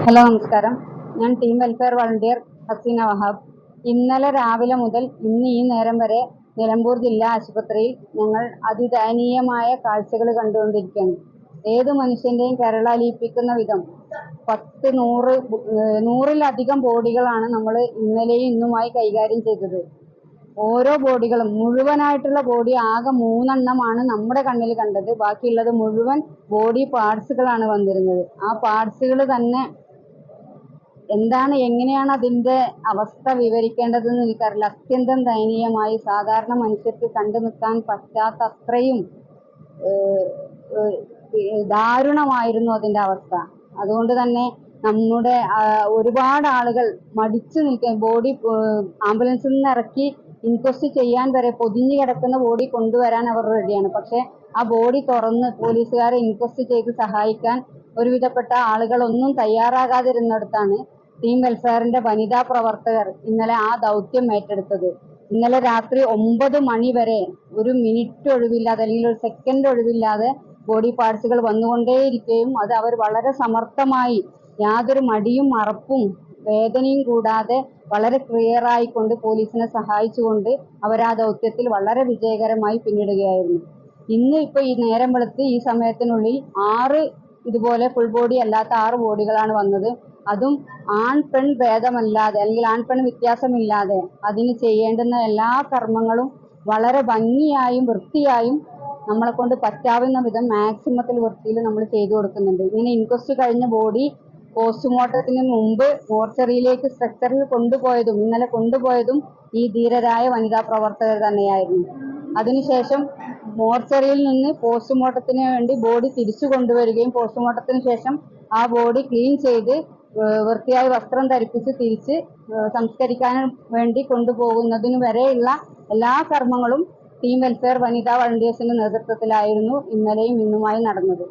Hello നമസ്കാരം. ഞാൻ team welfare volunteer Hasina Wahab. ഇന്നലെ രാവിലെ മുതൽ ഇന്ന് ഈ നേരം വരെ നിലമ്പൂർ ജില്ലാ ആശുപത്രിയിൽ ഞങ്ങൾ അതിദയനീയമായ കാഴ്ചകൾ കണ്ടുകൊണ്ടിരിക്കുകയാണ്. ഏത് മനുഷ്യന്റെയും കരളലിയിപ്പിക്കുന്ന വിധം 100-100-100-ലധികം ബോഡികളാണ് നമ്മൾ ഇന്നലെയും ഇന്നുമായി കൈകാര്യം ചെയ്തത്. ഓരോ ബോഡികളും മുഴുവനായിട്ടുള്ള ബോഡി ആകെ 3 എണ്ണമാണ് നമ്മുടെ കണ്ണിൽ കണ്ടത്. ബാക്കിയുള്ളത് മുഴുവൻ ബോഡി പാർട്സുകളാണ് വന്നിരുന്നത്. ആ പാർട്സുകൾ തന്നെ എങ്ങനെയാണ് അതിന്റെ അവസ്ഥ വിവരിക്കേണ്ടതെന്ന് എനിക്കറിയില്ല. അത്യന്തം ദയനീയമായി സാധാരണ മനുഷ്യർക്ക് കണ്ടു നിൽക്കാൻ പറ്റാത്ത അത്രയും ദാരുണമായിരുന്നു അതിന്റെ അവസ്ഥ. അതുകൊണ്ട് തന്നെ നമ്മുടെ ഒരുപാട് ആളുകൾ മടിച്ചു നിൽക്കാൻ, ബോഡി ആംബുലൻസിൽ നിന്ന് ഇറക്കി ഇൻക്വസ്റ്റ് ചെയ്യാൻ വരെ പൊതിഞ്ഞു കിടക്കുന്ന ബോഡി കൊണ്ടുവരാൻ അവർ റെഡിയാണ്. പക്ഷെ ആ ബോഡി തുറന്ന് പോലീസുകാരെ ഇൻക്വസ്റ്റ് ചെയ്ത് സഹായിക്കാൻ ഒരുവിധപ്പെട്ട ആളുകളൊന്നും തയ്യാറാകാതിരുന്നിടത്താണ് ടീം വെൽഫെയറിന്റെ വനിതാ പ്രവർത്തകർ ഇന്നലെ ആ ദൗത്യം ഏറ്റെടുത്തത്. ഇന്നലെ രാത്രി 9 മണി വരെ ഒരു മിനിറ്റ് ഒഴിവില്ലാതെ അല്ലെങ്കിൽ ഒരു സെക്കൻഡ് ഒഴിവില്ലാതെ ബോഡി പാർട്സുകൾ വന്നുകൊണ്ടേയിരിക്കുകയും അത് അവർ വളരെ സമർത്ഥമായി, യാതൊരു മടിയും മറപ്പും വേദനയും കൂടാതെ വളരെ ക്ലിയർ ആയിക്കൊണ്ട് പോലീസിനെ സഹായിച്ചുകൊണ്ട് അവർ ആ ദൗത്യത്തിൽ വളരെ വിജയകരമായി പിന്നിടുകയായിരുന്നു. ഇന്ന് ഇപ്പൊ ഈ നേരം വെളുത്ത് ഈ സമയത്തിനുള്ളിൽ 6 ഇതുപോലെ ഫുൾ ബോഡി അല്ലാത്ത 6 ബോഡികളാണ് വന്നത്. അതും ആൺ പെൺ ഭേദമല്ലാതെ അല്ലെങ്കിൽ ആൺ പെൺ വ്യത്യാസമില്ലാതെ അതിന് ചെയ്യേണ്ടുന്ന എല്ലാ കർമ്മങ്ങളും വളരെ ഭംഗിയായും വൃത്തിയായും നമ്മളെ കൊണ്ട് പറ്റാവുന്ന വിധം മാക്സിമത്തിൽ വൃത്തിയിൽ നമ്മൾ ചെയ്തു കൊടുക്കുന്നുണ്ട്. ഇങ്ങനെ ഇൻക്വസ്റ്റ് കഴിഞ്ഞ ബോഡി പോസ്റ്റ്മോർട്ടത്തിന് മുമ്പ് മോർച്ചറിയിലേക്ക് സ്ട്രക്ചറിൽ ഇന്നലെ കൊണ്ടുപോയതും ഈ ധീരരായ വനിതാ പ്രവർത്തകർ തന്നെയായിരുന്നു. അതിനുശേഷം മോർച്ചറിയിൽ നിന്ന് പോസ്റ്റ്മോർട്ടത്തിന് വേണ്ടി ബോഡി തിരിച്ചു കൊണ്ടുവരികയും പോസ്റ്റ്മോർട്ടത്തിന് ശേഷം ആ ബോഡി ക്ലീൻ ചെയ്ത് വൃത്തിയായി വസ്ത്രം ധരിപ്പിച്ച് തിരിച്ച് സംസ്കരിക്കാൻ വേണ്ടി കൊണ്ടുപോകുന്നതിന് വരെയുള്ള എല്ലാ കർമ്മങ്ങളും ടീം വെൽഫെയർ വനിതാ വളണ്ടിയേഴ്സിന്റെ നേതൃത്വത്തിലായിരുന്നു ഇന്നലെയും ഇന്നുമായി നടന്നത്.